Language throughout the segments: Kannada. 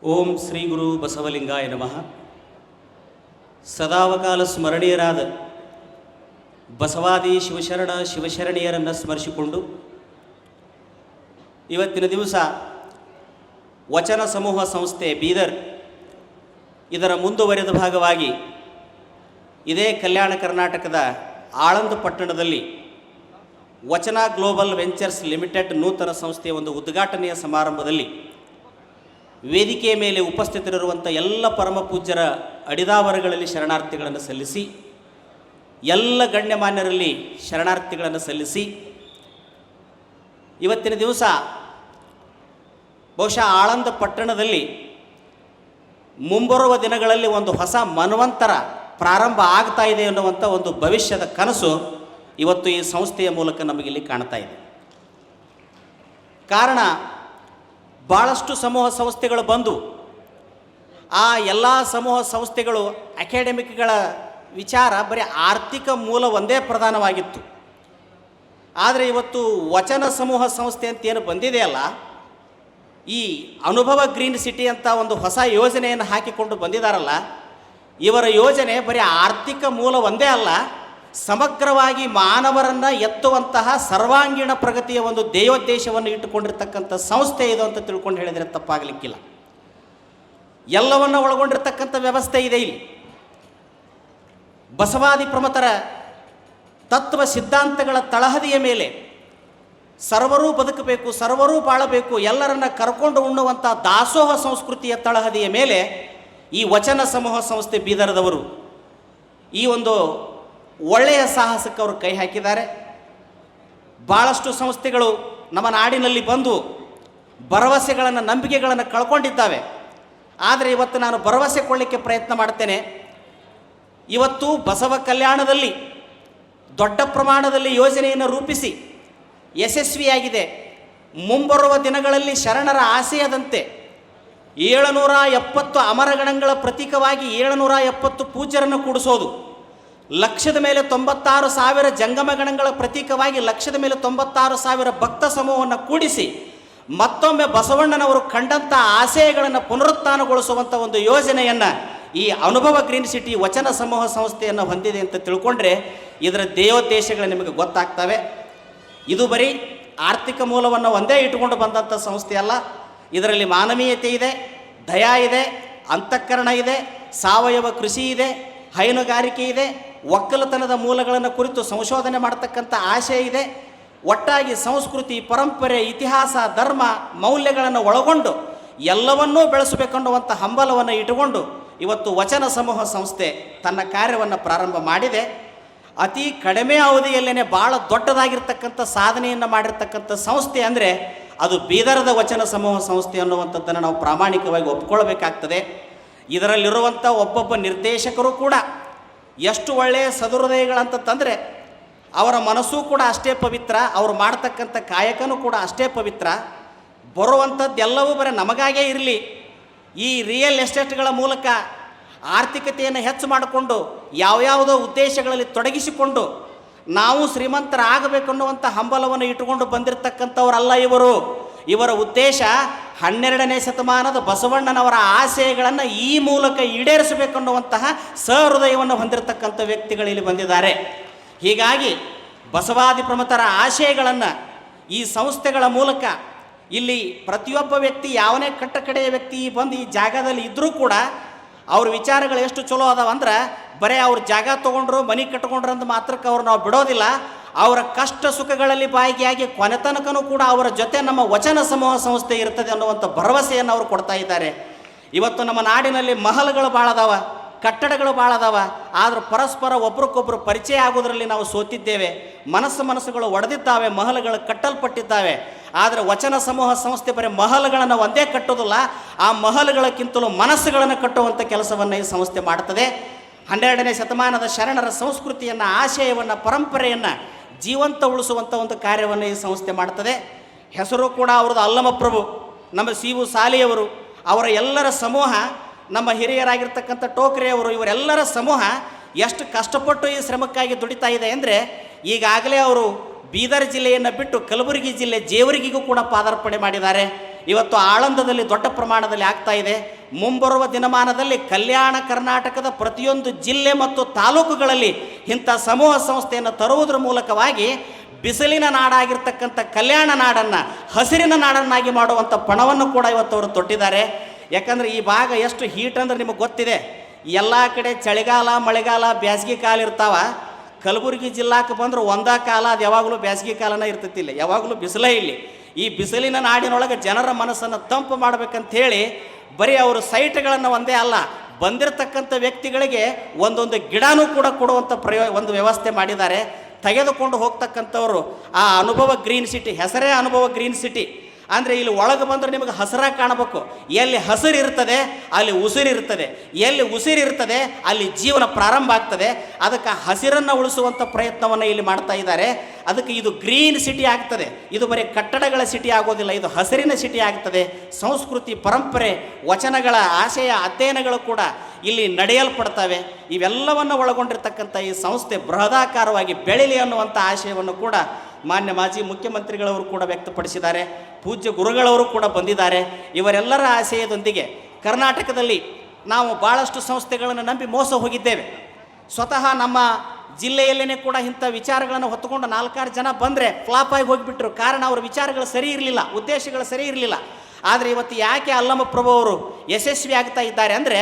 ಓಂ ಶ್ರೀ ಗುರು ಬಸವಲಿಂಗಾಯ ನಮಃ. ಸದಾವಕಾಲ ಸ್ಮರಣೀಯರಾದ ಬಸವಾದಿ ಶಿವಶರಣೆಯರನ್ನು ಸ್ಮರಿಸಿಕೊಂಡು ಇವತ್ತಿನ ದಿವಸ ವಚನ ಸಮೂಹ ಸಂಸ್ಥೆ ಬೀದರ್ ಇದರ ಮುಂದುವರೆದ ಭಾಗವಾಗಿ ಇದೇ ಕಲ್ಯಾಣ ಕರ್ನಾಟಕದ ಆಳಂದ ಪಟ್ಟಣದಲ್ಲಿ ವಚನ ಗ್ಲೋಬಲ್ ವೆಂಚರ್ಸ್ ಲಿಮಿಟೆಡ್ ನೂತನ ಸಂಸ್ಥೆಯ ಒಂದು ಉದ್ಘಾಟನೆಯ ಸಮಾರಂಭದಲ್ಲಿ ವೇದಿಕೆಯ ಮೇಲೆ ಉಪಸ್ಥಿತರಿರುವಂಥ ಎಲ್ಲ ಪರಮ ಪೂಜ್ಯರ ಅಡಿದಾವರಗಳಲ್ಲಿ ಶರಣಾರ್ಥಿಗಳನ್ನು ಸಲ್ಲಿಸಿ, ಎಲ್ಲ ಗಣ್ಯಮಾನ್ಯರಲ್ಲಿ ಶರಣಾರ್ಥಿಗಳನ್ನು ಸಲ್ಲಿಸಿ, ಇವತ್ತಿನ ದಿವಸ ಬಹುಶಃ ಆಳಂದ ಪಟ್ಟಣದಲ್ಲಿ ಮುಂಬರುವ ದಿನಗಳಲ್ಲಿ ಒಂದು ಹೊಸ ಮನ್ವಂತರ ಪ್ರಾರಂಭ ಆಗ್ತಾ ಇದೆ ಅನ್ನುವಂಥ ಒಂದು ಭವಿಷ್ಯದ ಕನಸು ಇವತ್ತು ಈ ಸಂಸ್ಥೆಯ ಮೂಲಕ ನಮಗಿಲ್ಲಿ ಕಾಣ್ತಾ ಇದೆ. ಕಾರಣ, ಭಾಳಷ್ಟು ಸಮೂಹ ಸಂಸ್ಥೆಗಳು ಬಂದು ಆ ಎಲ್ಲ ಸಮೂಹ ಸಂಸ್ಥೆಗಳು ಅಕಾಡೆಮಿಕ್ಗಳ ವಿಚಾರ ಬರೀ ಆರ್ಥಿಕ ಮೂಲ ಒಂದೇ ಪ್ರಧಾನವಾಗಿತ್ತು. ಆದರೆ ಇವತ್ತು ವಚನ ಸಮೂಹ ಸಂಸ್ಥೆ ಅಂತ ಏನು ಬಂದಿದೆಯಲ್ಲ, ಈ ಅನುಭವ ಗ್ರೀನ್ ಸಿಟಿ ಅಂತ ಒಂದು ಹೊಸ ಯೋಜನೆಯನ್ನು ಹಾಕಿಕೊಂಡು ಬಂದಿದ್ದಾರಲ್ಲ, ಇವರ ಯೋಜನೆ ಬರೀ ಆರ್ಥಿಕ ಮೂಲ ಒಂದೇ ಅಲ್ಲ, ಸಮಗ್ರವಾಗಿ ಮಾನವರನ್ನು ಎತ್ತುವಂತಹ ಸರ್ವಾಂಗೀಣ ಪ್ರಗತಿಯ ಒಂದು ಧ್ಯೇಯೋದ್ದೇಶವನ್ನು ಇಟ್ಟುಕೊಂಡಿರ್ತಕ್ಕಂಥ ಸಂಸ್ಥೆ ಇದು ಅಂತ ತಿಳ್ಕೊಂಡು ಹೇಳಿದರೆ ತಪ್ಪಾಗಲಿಕ್ಕಿಲ್ಲ. ಎಲ್ಲವನ್ನು ಒಳಗೊಂಡಿರ್ತಕ್ಕಂಥ ವ್ಯವಸ್ಥೆ ಇದೆ ಇಲ್ಲಿ. ಬಸವಾದಿ ಪ್ರಮತರ ತತ್ವ ಸಿದ್ಧಾಂತಗಳ ತಳಹದಿಯ ಮೇಲೆ ಸರ್ವರೂ ಬದುಕಬೇಕು, ಸರ್ವರೂ ಬಾಳಬೇಕು, ಎಲ್ಲರನ್ನ ಕರ್ಕೊಂಡು ಉಣ್ಣುವಂಥ ದಾಸೋಹ ಸಂಸ್ಕೃತಿಯ ತಳಹದಿಯ ಮೇಲೆ ಈ ವಚನ ಸಮೂಹ ಸಂಸ್ಥೆ ಬೀದರದವರು ಈ ಒಂದು ಒಳ್ಳೆಯ ಸಾಹಸಕ್ಕೆ ಅವರು ಕೈ ಹಾಕಿದ್ದಾರೆ. ಭಾಳಷ್ಟು ಸಂಸ್ಥೆಗಳು ನಮ್ಮ ನಾಡಿನಲ್ಲಿ ಬಂದು ಭರವಸೆಗಳನ್ನು, ನಂಬಿಕೆಗಳನ್ನು ಕಳ್ಕೊಂಡಿದ್ದಾವೆ. ಆದರೆ ಇವತ್ತು ನಾನು ಭರವಸೆ ಕೊಡಲಿಕ್ಕೆ ಪ್ರಯತ್ನ ಮಾಡ್ತೇನೆ. ಇವತ್ತು ಬಸವ ಕಲ್ಯಾಣದಲ್ಲಿ ದೊಡ್ಡ ಪ್ರಮಾಣದಲ್ಲಿ ಯೋಜನೆಯನ್ನು ರೂಪಿಸಿ ಯಶಸ್ವಿಯಾಗಿದೆ. ಮುಂಬರುವ ದಿನಗಳಲ್ಲಿ ಶರಣರ ಆಶಯದಂತೆ 770 ಅಮರಗಣಗಳ ಪ್ರತೀಕವಾಗಿ 770 ಪೂಜ್ಯರನ್ನು ಕೂಡಿಸೋದು, ಲಕ್ಷದ ಮೇಲೆ 96,000 ಜಂಗಮಗಣಗಳ ಪ್ರತೀಕವಾಗಿ ಲಕ್ಷದ ಮೇಲೆ 96,000 ಭಕ್ತ ಸಮೂಹವನ್ನು ಕೂಡಿಸಿ ಮತ್ತೊಮ್ಮೆ ಬಸವಣ್ಣನವರು ಕಂಡಂಥ ಆಶಯಗಳನ್ನು ಪುನರುತ್ಥಾನಗೊಳಿಸುವಂಥ ಒಂದು ಯೋಜನೆಯನ್ನು ಈ ಅನುಭವ ಗ್ರೀನ್ ಸಿಟಿ ವಚನ ಸಮೂಹ ಸಂಸ್ಥೆಯನ್ನು ಹೊಂದಿದೆ ಅಂತ ತಿಳ್ಕೊಂಡ್ರೆ ಇದರ ಧ್ಯೇಯೋದ್ದೇಶಗಳು ನಿಮಗೆ ಗೊತ್ತಾಗ್ತವೆ. ಇದು ಬರೀ ಆರ್ಥಿಕ ಮೂಲವನ್ನು ಒಂದೇ ಇಟ್ಟುಕೊಂಡು ಬಂದಂಥ ಸಂಸ್ಥೆ ಅಲ್ಲ. ಇದರಲ್ಲಿ ಮಾನವೀಯತೆ ಇದೆ, ದಯಾ ಇದೆ, ಅಂತಃಕರಣ ಇದೆ, ಸಾವಯವ ಕೃಷಿ ಇದೆ, ಹೈನುಗಾರಿಕೆ ಇದೆ, ಒಕ್ಕಲತನದ ಮೂಲಗಳನ್ನು ಕುರಿತು ಸಂಶೋಧನೆ ಮಾಡತಕ್ಕಂಥ ಆಶಯ ಇದೆ. ಒಟ್ಟಾಗಿ ಸಂಸ್ಕೃತಿ, ಪರಂಪರೆ, ಇತಿಹಾಸ, ಧರ್ಮ, ಮೌಲ್ಯಗಳನ್ನು ಒಳಗೊಂಡು ಎಲ್ಲವನ್ನೂ ಬೆಳೆಸಬೇಕನ್ನುವಂಥ ಹಂಬಲವನ್ನು ಇಟ್ಟುಕೊಂಡು ಇವತ್ತು ವಚನ ಸಮೂಹ ಸಂಸ್ಥೆ ತನ್ನ ಕಾರ್ಯವನ್ನು ಪ್ರಾರಂಭ ಮಾಡಿದೆ. ಅತಿ ಕಡಿಮೆ ಅವಧಿಯಲ್ಲೇ ಭಾಳ ದೊಡ್ಡದಾಗಿರ್ತಕ್ಕಂಥ ಸಾಧನೆಯನ್ನು ಮಾಡಿರ್ತಕ್ಕಂಥ ಸಂಸ್ಥೆ ಅಂದರೆ ಅದು ಬೀದರದ ವಚನ ಸಮೂಹ ಸಂಸ್ಥೆ ಅನ್ನುವಂಥದ್ದನ್ನು ನಾವು ಪ್ರಾಮಾಣಿಕವಾಗಿ ಒಪ್ಪಿಕೊಳ್ಬೇಕಾಗ್ತದೆ. ಇದರಲ್ಲಿರುವಂಥ ಒಬ್ಬೊಬ್ಬ ನಿರ್ದೇಶಕರು ಕೂಡ ಎಷ್ಟು ಒಳ್ಳೆಯ ಸದುಹೃದಯಗಳಂತಂದರೆ ಅವರ ಮನಸ್ಸೂ ಕೂಡ ಅಷ್ಟೇ ಪವಿತ್ರ, ಅವರು ಮಾಡ್ತಕ್ಕಂಥ ಕಾಯಕನೂ ಕೂಡ ಅಷ್ಟೇ ಪವಿತ್ರ. ಬರುವಂಥದ್ದೆಲ್ಲವೂ ಬರೀ ನಮಗಾಗೇ ಇರಲಿ, ಈ ರಿಯಲ್ ಎಸ್ಟೇಟ್ಗಳ ಮೂಲಕ ಆರ್ಥಿಕತೆಯನ್ನು ಹೆಚ್ಚು ಮಾಡಿಕೊಂಡು ಯಾವ್ಯಾವುದೋ ಉದ್ದೇಶಗಳಲ್ಲಿ ತೊಡಗಿಸಿಕೊಂಡು ನಾವು ಶ್ರೀಮಂತರಾಗಬೇಕನ್ನುವಂಥ ಹಂಬಲವನ್ನು ಇಟ್ಟುಕೊಂಡು ಬಂದಿರತಕ್ಕಂಥವರಲ್ಲ ಇವರು. ಇವರ ಉದ್ದೇಶ 12ನೇ ಶತಮಾನದ ಬಸವಣ್ಣನವರ ಆಶಯಗಳನ್ನು ಈ ಮೂಲಕ ಈಡೇರಿಸಬೇಕನ್ನುವಂತಹ ಸಹೃದಯವನ್ನು ಹೊಂದಿರತಕ್ಕಂಥ ವ್ಯಕ್ತಿಗಳು ಇಲ್ಲಿ ಬಂದಿದ್ದಾರೆ. ಹೀಗಾಗಿ ಬಸವಾದಿ ಪ್ರಮತರ ಆಶಯಗಳನ್ನು ಈ ಸಂಸ್ಥೆಗಳ ಮೂಲಕ ಇಲ್ಲಿ ಪ್ರತಿಯೊಬ್ಬ ವ್ಯಕ್ತಿ, ಯಾವನೇ ಕಟ್ಟಕಡೆಯ ವ್ಯಕ್ತಿ ಬಂದು ಈ ಜಾಗದಲ್ಲಿ ಇದ್ದರೂ ಕೂಡ ಅವ್ರ ವಿಚಾರಗಳು ಎಷ್ಟು ಚಲೋ ಅದಾವಂದ್ರೆ ಬರೀ ಅವ್ರ ಜಾಗ ತೊಗೊಂಡ್ರು, ಮನೆ ಕಟ್ಕೊಂಡ್ರು ಅಂತ ಮಾತ್ರಕ್ಕೆ ಅವ್ರು ನಾವು ಬಿಡೋದಿಲ್ಲ. ಅವರ ಕಷ್ಟ ಸುಖಗಳಲ್ಲಿ ಭಾಗಿಯಾಗಿ ಕೊನೆ ತನಕನೂ ಕೂಡ ಅವರ ಜೊತೆ ನಮ್ಮ ವಚನ ಸಮೂಹ ಸಂಸ್ಥೆ ಇರ್ತದೆ ಅನ್ನುವಂಥ ಭರವಸೆಯನ್ನು ಅವರು ಕೊಡ್ತಾ ಇದ್ದಾರೆ. ಇವತ್ತು ನಮ್ಮ ನಾಡಿನಲ್ಲಿ ಮಹಲ್ಗಳು ಭಾಳ ಅದಾವ, ಕಟ್ಟಡಗಳು ಭಾಳ ಅದಾವ, ಆದ್ರೆ ಪರಸ್ಪರ ಒಬ್ರಿಗೊಬ್ಬರು ಪರಿಚಯ ಆಗೋದ್ರಲ್ಲಿ ನಾವು ಸೋತಿದ್ದೇವೆ. ಮನಸ್ಸುಗಳು ಒಡೆದಿದ್ದಾವೆ, ಮಹಲ್ಗಳು ಕಟ್ಟಲ್ಪಟ್ಟಿದ್ದಾವೆ. ಆದರೆ ವಚನ ಸಮೂಹ ಸಂಸ್ಥೆ ಬರೀ ಮಹಲ್ಗಳನ್ನು ಒಂದೇ ಕಟ್ಟೋದಿಲ್ಲ, ಆ ಮಹಲ್ಗಳಕ್ಕಿಂತಲೂ ಮನಸ್ಸುಗಳನ್ನು ಕಟ್ಟುವಂಥ ಕೆಲಸವನ್ನು ಈ ಸಂಸ್ಥೆ ಮಾಡ್ತದೆ. 12ನೇ ಶತಮಾನದ ಶರಣರ ಸಂಸ್ಕೃತಿಯನ್ನು, ಆಶಯವನ್ನು, ಪರಂಪರೆಯನ್ನು ಜೀವಂತ ಉಳಿಸುವಂಥ ಒಂದು ಕಾರ್ಯವನ್ನು ಈ ಸಂಸ್ಥೆ ಮಾಡ್ತದೆ. ಹೆಸರು ಕೂಡ ಅವ್ರದ್ದು ಅಲ್ಲಮಪ್ರಭು, ನಮ್ಮ ಸಿ.ಯು. ಸಾಲಿಯವರು, ಅವರ ಎಲ್ಲರ ಸಮೂಹ, ನಮ್ಮ ಹಿರಿಯರಾಗಿರ್ತಕ್ಕಂಥ ಟೋಕ್ರೆಯವರು, ಇವರೆಲ್ಲರ ಸಮೂಹ ಎಷ್ಟು ಕಷ್ಟಪಟ್ಟು ಈ ಶ್ರಮಕ್ಕಾಗಿ ದುಡಿತಾ ಇದೆ ಅಂದರೆ ಈಗಾಗಲೇ ಅವರು ಬೀದರ್ ಜಿಲ್ಲೆಯನ್ನು ಬಿಟ್ಟು ಕಲಬುರಗಿ ಜಿಲ್ಲೆ ಜೇವರಿಗಿಗೂ ಕೂಡ ಪಾದಾರ್ಪಣೆ ಮಾಡಿದ್ದಾರೆ. ಇವತ್ತು ಆಳಂದದಲ್ಲಿ ದೊಡ್ಡ ಪ್ರಮಾಣದಲ್ಲಿ ಆಗ್ತಾ ಇದೆ. ಮುಂಬರುವ ದಿನಮಾನದಲ್ಲಿ ಕಲ್ಯಾಣ ಕರ್ನಾಟಕದ ಪ್ರತಿಯೊಂದು ಜಿಲ್ಲೆ ಮತ್ತು ತಾಲೂಕುಗಳಲ್ಲಿ ಇಂಥ ಸಮೂಹ ಸಂಸ್ಥೆಯನ್ನು ತರುವುದರ ಮೂಲಕವಾಗಿ ಬಿಸಿಲಿನ ನಾಡಾಗಿರ್ತಕ್ಕಂಥ ಕಲ್ಯಾಣ ನಾಡನ್ನು ಹಸಿರಿನ ನಾಡನ್ನಾಗಿ ಮಾಡುವಂಥ ಪಣವನ್ನು ಕೂಡ ಇವತ್ತು ಅವರು ತೊಟ್ಟಿದ್ದಾರೆ. ಯಾಕಂದರೆ ಈ ಭಾಗ ಎಷ್ಟು ಹೀಟ್ ಅಂದ್ರೆ ನಿಮಗೆ ಗೊತ್ತಿದೆ. ಎಲ್ಲ ಕಡೆ ಚಳಿಗಾಲ, ಮಳೆಗಾಲ, ಬೇಸಿಗೆ ಕಾಲ ಇರ್ತಾವ. ಕಲಬುರಗಿ ಜಿಲ್ಲಾಕ್ಕೆ ಬಂದ್ರೆ ಒಂದೇ ಕಾಲ, ಅದು ಯಾವಾಗಲೂ ಬೇಸಿಗೆ ಕಾಲನ ಇರ್ತೈತಿಲ್ಲ, ಯಾವಾಗಲೂ ಬಿಸಿಲೇ ಇಲ್ಲಿ. ಈ ಬಿಸಿಲಿನ ನಾಡಿನೊಳಗೆ ಜನರ ಮನಸ್ಸನ್ನು ತಂಪು ಮಾಡಬೇಕಂಥೇಳಿ ಬರೀ ಅವರು ಸೈಟ್ಗಳನ್ನು ಒಂದೇ ಅಲ್ಲ, ಬಂದಿರತಕ್ಕಂಥ ವ್ಯಕ್ತಿಗಳಿಗೆ ಒಂದೊಂದು ಗಿಡನೂ ಕೂಡ ಕೊಡುವಂಥ ಒಂದು ವ್ಯವಸ್ಥೆ ಮಾಡಿದ್ದಾರೆ. ತೆಗೆದುಕೊಂಡು ಹೋಗ್ತಕ್ಕಂಥವ್ರು ಆ ಅನುಭವ ಗ್ರೀನ್ ಸಿಟಿ, ಹೆಸರೇ ಅನುಭವ ಗ್ರೀನ್ ಸಿಟಿ. ಅಂದರೆ ಇಲ್ಲಿ ಒಳಗೆ ಬಂದರೆ ನಿಮಗೆ ಹಸಿರಾಗಿ ಕಾಣಬೇಕು. ಎಲ್ಲಿ ಹಸಿರು ಇರ್ತದೆ ಅಲ್ಲಿ ಉಸಿರಿರ್ತದೆ, ಎಲ್ಲಿ ಉಸಿರಿರ್ತದೆ ಅಲ್ಲಿ ಜೀವನ ಪ್ರಾರಂಭ ಆಗ್ತದೆ. ಅದಕ್ಕೆ ಹಸಿರನ್ನು ಉಳಿಸುವಂಥ ಪ್ರಯತ್ನವನ್ನು ಇಲ್ಲಿ ಮಾಡ್ತಾ ಇದ್ದಾರೆ. ಅದಕ್ಕೆ ಇದು ಗ್ರೀನ್ ಸಿಟಿ ಆಗ್ತದೆ. ಇದು ಬರೀ ಕಟ್ಟಡಗಳ ಸಿಟಿ ಆಗೋದಿಲ್ಲ, ಇದು ಹಸಿರಿನ ಸಿಟಿ ಆಗ್ತದೆ. ಸಂಸ್ಕೃತಿ, ಪರಂಪರೆ, ವಚನಗಳ ಆಶಯ ಅಧ್ಯಯನಗಳು ಕೂಡ ಇಲ್ಲಿ ನಡೆಯಲ್ಪಡ್ತವೆ. ಇವೆಲ್ಲವನ್ನು ಒಳಗೊಂಡಿರ್ತಕ್ಕಂಥ ಈ ಸಂಸ್ಥೆ ಬೃಹದಾಕಾರವಾಗಿ ಬೆಳೀಲಿ ಅನ್ನುವಂಥ ಆಶಯವನ್ನು ಕೂಡ ಮಾನ್ಯ ಮಾಜಿ ಮುಖ್ಯಮಂತ್ರಿಗಳವರು ಕೂಡ ವ್ಯಕ್ತಪಡಿಸಿದ್ದಾರೆ. ಪೂಜ್ಯ ಗುರುಗಳವರು ಕೂಡ ಬಂದಿದ್ದಾರೆ. ಇವರೆಲ್ಲರ ಆಶಯದೊಂದಿಗೆ ಕರ್ನಾಟಕದಲ್ಲಿ ನಾವು ಭಾಳಷ್ಟು ಸಂಸ್ಥೆಗಳನ್ನು ನಂಬಿ ಮೋಸ ಹೋಗಿದ್ದೇವೆ. ಸ್ವತಃ ನಮ್ಮ ಜಿಲ್ಲೆಯಲ್ಲೇ ಕೂಡ ಇಂಥ ವಿಚಾರಗಳನ್ನು ಹೊತ್ತುಕೊಂಡು 4-6 ಜನ ಬಂದರೆ ಫ್ಲಾಪ್ ಆಗಿ ಹೋಗಿಬಿಟ್ರು. ಕಾರಣ ಅವರ ವಿಚಾರಗಳು ಸರಿ ಇರಲಿಲ್ಲ, ಉದ್ದೇಶಗಳು ಸರಿ ಇರಲಿಲ್ಲ. ಆದರೆ ಇವತ್ತು ಯಾಕೆ ಅಲ್ಲಮಪ್ರಭು ಅವರು ಯಶಸ್ವಿ ಆಗ್ತಾ ಇದ್ದಾರೆ ಅಂದರೆ,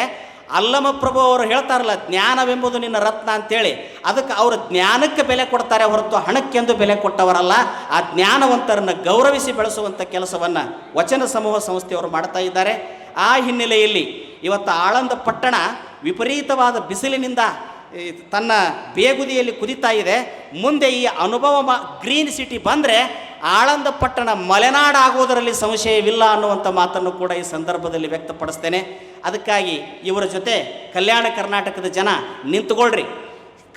ಅಲ್ಲಮಪ್ರಭು ಅವರು ಹೇಳ್ತಾರಲ್ಲ, ಜ್ಞಾನವೆಂಬುದು ನಿನ್ನ ರತ್ನ ಅಂತೇಳಿ. ಅದಕ್ಕೆ ಅವರು ಜ್ಞಾನಕ್ಕೆ ಬೆಲೆ ಕೊಡ್ತಾರೆ ಹೊರತು ಹಣಕ್ಕೆಂದು ಬೆಲೆ ಕೊಟ್ಟವರಲ್ಲ. ಆ ಜ್ಞಾನವಂತರನ್ನು ಗೌರವಿಸಿ ಬೆಳೆಸುವಂಥ ಕೆಲಸವನ್ನು ವಚನ ಸಮೂಹ ಸಂಸ್ಥೆಯವರು ಮಾಡ್ತಾ ಇದ್ದಾರೆ. ಆ ಹಿನ್ನೆಲೆಯಲ್ಲಿ ಇವತ್ತು ಆಳಂದ ಪಟ್ಟಣ ವಿಪರೀತವಾದ ಬಿಸಿಲಿನಿಂದ ತನ್ನ ಬೇಗುದಿಯಲ್ಲಿ ಕುದಿತಾ ಇದೆ. ಮುಂದೆ ಈ ಅನುಭವ ಗ್ರೀನ್ ಸಿಟಿ ಬಂದರೆ ಆಳಂದ ಪಟ್ಟಣ ಮಲೆನಾಡಾಗುವುದರಲ್ಲಿ ಸಂಶಯವಿಲ್ಲ ಅನ್ನುವಂಥ ಮಾತನ್ನು ಕೂಡ ಈ ಸಂದರ್ಭದಲ್ಲಿ ವ್ಯಕ್ತಪಡಿಸ್ತೇನೆ. ಅದಕ್ಕಾಗಿ ಇವರ ಜೊತೆ ಕಲ್ಯಾಣ ಕರ್ನಾಟಕದ ಜನ ನಿಂತುಕೊಳ್ರಿ.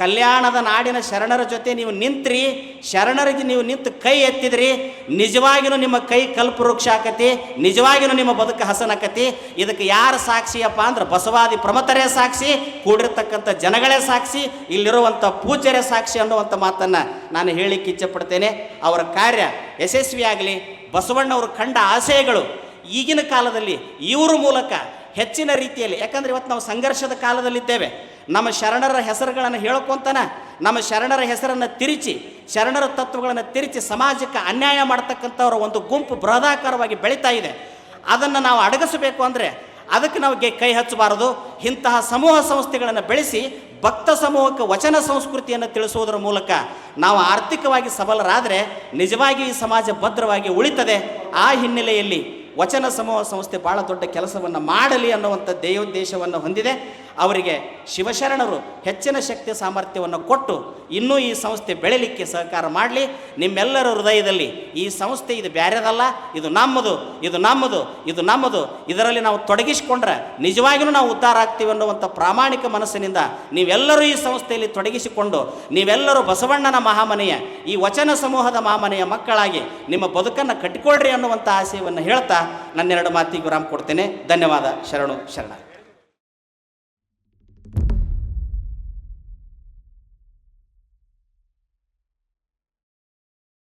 ಕಲ್ಯಾಣದ ನಾಡಿನ ಶರಣರ ಜೊತೆ ನೀವು ನಿಂತ್ರಿ, ಶರಣರಿಗೆ ನೀವು ನಿಂತು ಕೈ ಎತ್ತಿದ್ರಿ, ನಿಜವಾಗಿಯೂ ನಿಮ್ಮ ಕೈ ಕಲ್ಪವೃಕ್ಷ ಆಕತಿ, ನಿಜವಾಗಿಯೂ ನಿಮ್ಮ ಬದುಕು ಹಸನಕತಿ. ಇದಕ್ಕೆ ಯಾರು ಸಾಕ್ಷಿಯಪ್ಪ ಅಂದ್ರೆ ಬಸವಾದಿ ಪ್ರಮತರೇ ಸಾಕ್ಷಿ, ಕೂಡಿರ್ತಕ್ಕಂಥ ಜನಗಳೇ ಸಾಕ್ಷಿ, ಇಲ್ಲಿರುವಂಥ ಪೂಜ್ಯರೇ ಸಾಕ್ಷಿ ಅನ್ನುವಂಥ ಮಾತನ್ನು ನಾನು ಹೇಳಿಕ್ಕೆ ಇಚ್ಛೆಪಡ್ತೇನೆ. ಅವರ ಕಾರ್ಯ ಯಶಸ್ವಿಯಾಗಲಿ. ಬಸವಣ್ಣವರು ಕಂಡ ಆಶಯಗಳು ಈಗಿನ ಕಾಲದಲ್ಲಿ ಇವರ ಮೂಲಕ ಹೆಚ್ಚಿನ ರೀತಿಯಲ್ಲಿ, ಯಾಕಂದರೆ ಇವತ್ತು ನಾವು ಸಂಘರ್ಷದ ಕಾಲದಲ್ಲಿದ್ದೇವೆ. ನಮ್ಮ ಶರಣರ ಹೆಸರುಗಳನ್ನು ಹೇಳ್ಕೊತಾನೆ, ನಮ್ಮ ಶರಣರ ಹೆಸರನ್ನು ತಿರುಚಿ, ಶರಣರ ತತ್ವಗಳನ್ನು ತಿರುಚಿ ಸಮಾಜಕ್ಕೆ ಅನ್ಯಾಯ ಮಾಡ್ತಕ್ಕಂಥವ್ರ ಒಂದು ಗುಂಪು ಬೃಹದಾಕಾರವಾಗಿ ಬೆಳೀತಾ ಇದೆ. ಅದನ್ನು ನಾವು ಅಡಗಿಸಬೇಕು ಅಂದರೆ ಅದಕ್ಕೆ ನಾವು ಕೈ ಹಚ್ಚಬಾರದು. ಇಂತಹ ಸಮೂಹ ಸಂಸ್ಥೆಗಳನ್ನು ಬೆಳೆಸಿ ಭಕ್ತ ಸಮೂಹಕ್ಕೆ ವಚನ ಸಂಸ್ಕೃತಿಯನ್ನು ತಿಳಿಸುವುದರ ಮೂಲಕ ನಾವು ಆರ್ಥಿಕವಾಗಿ ಸಬಲರಾದರೆ ನಿಜವಾಗಿ ಈ ಸಮಾಜ ಭದ್ರವಾಗಿ ಉಳಿತದೆ. ಆ ಹಿನ್ನೆಲೆಯಲ್ಲಿ ವಚನ ಸಮೂಹ ಸಂಸ್ಥೆ ಭಾಳ ದೊಡ್ಡ ಕೆಲಸವನ್ನು ಮಾಡಲಿ ಅನ್ನುವಂಥ ಧ್ಯೇಯೋದ್ದೇಶವನ್ನು ಹೊಂದಿದೆ. ಅವರಿಗೆ ಶಿವಶರಣರು ಹೆಚ್ಚಿನ ಶಕ್ತಿ ಸಾಮರ್ಥ್ಯವನ್ನು ಕೊಟ್ಟು ಇನ್ನೂ ಈ ಸಂಸ್ಥೆ ಬೆಳೀಲಿಕ್ಕೆ ಸಹಕಾರ ಮಾಡಲಿ. ನಿಮ್ಮೆಲ್ಲರ ಹೃದಯದಲ್ಲಿ ಈ ಸಂಸ್ಥೆ ಇದು ಬ್ಯಾರೆದಲ್ಲ, ಇದು ನಮ್ಮದು, ಇದು ನಮ್ಮದು, ಇದು ನಮ್ಮದು, ಇದರಲ್ಲಿ ನಾವು ತೊಡಗಿಸಿಕೊಂಡ್ರೆ ನಿಜವಾಗಿಯೂ ನಾವು ಉದ್ಧಾರ ಆಗ್ತೀವಿ ಅನ್ನುವಂಥ ಪ್ರಾಮಾಣಿಕ ಮನಸ್ಸಿನಿಂದ ನೀವೆಲ್ಲರೂ ಈ ಸಂಸ್ಥೆಯಲ್ಲಿ ತೊಡಗಿಸಿಕೊಂಡು ನೀವೆಲ್ಲರೂ ಬಸವಣ್ಣನ ಮಹಾಮನೆಯ ಈ ವಚನ ಸಮೂಹದ ಮಹಾಮನೆಯ ಮಕ್ಕಳಾಗಿ ನಿಮ್ಮ ಬದುಕನ್ನು ಕಟ್ಟಿಕೊಳ್ಳ್ರಿ ಅನ್ನುವಂಥ ಆಶಯವನ್ನು ಹೇಳ್ತಾ ನನ್ನೆರಡು ಮಾತಿಗೆ ವಿರಾಮ ಕೊಡ್ತೇನೆ. ಧನ್ಯವಾದ. ಶರಣು ಶರಣ.